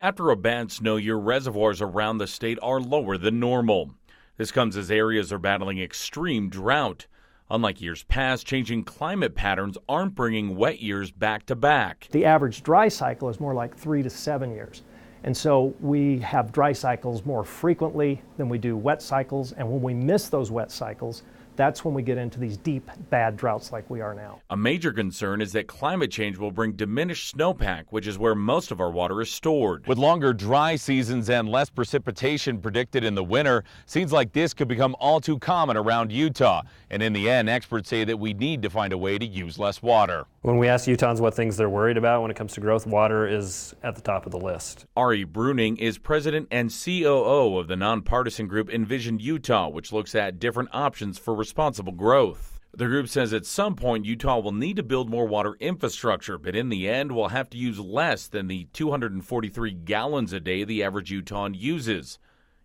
After a bad snow year, reservoirs around the state are lower than normal. This comes as areas are battling extreme drought. Unlike years past, changing climate patterns aren't bringing wet years back to back. The average dry cycle is more like 3 to 7 years. And so we have dry cycles more frequently than we do wet cycles. And when we miss those wet cycles, that's when we get into these deep, bad droughts like we are now. A major concern is that climate change will bring diminished snowpack, which is where most of our water is stored. With longer dry seasons and less precipitation predicted in the winter, scenes like this could become all too common around Utah. And in the end, experts say that we need to find a way to use less water. When we ask Utahns what things they're worried about when it comes to growth, water is at the top of the list. Ari Bruning is president and COO of the nonpartisan group Envision Utah, which looks at different options for responsible growth. The group says at some point Utah will need to build more water infrastructure, but in the end we'll have to use less than the 243 gallons a day the average Utahn uses.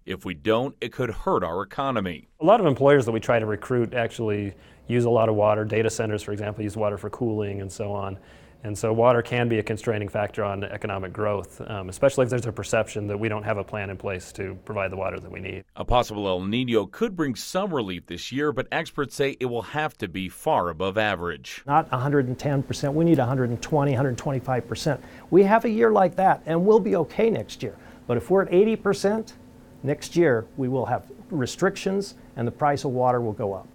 If we don't, it could hurt our economy. A lot of employers that we try to recruit actually use a lot of water. Data centers, for example, use water for cooling and so on. And so water can be a constraining factor on economic growth, especially if there's a perception that we don't have a plan in place to provide the water that we need. A possible El Nino could bring some relief this year, but experts say it will have to be far above average. Not 110%, we need 120, 125%. We have a year like that and we'll be okay next year. But if we're at 80%, next year we will have restrictions and the price of water will go up.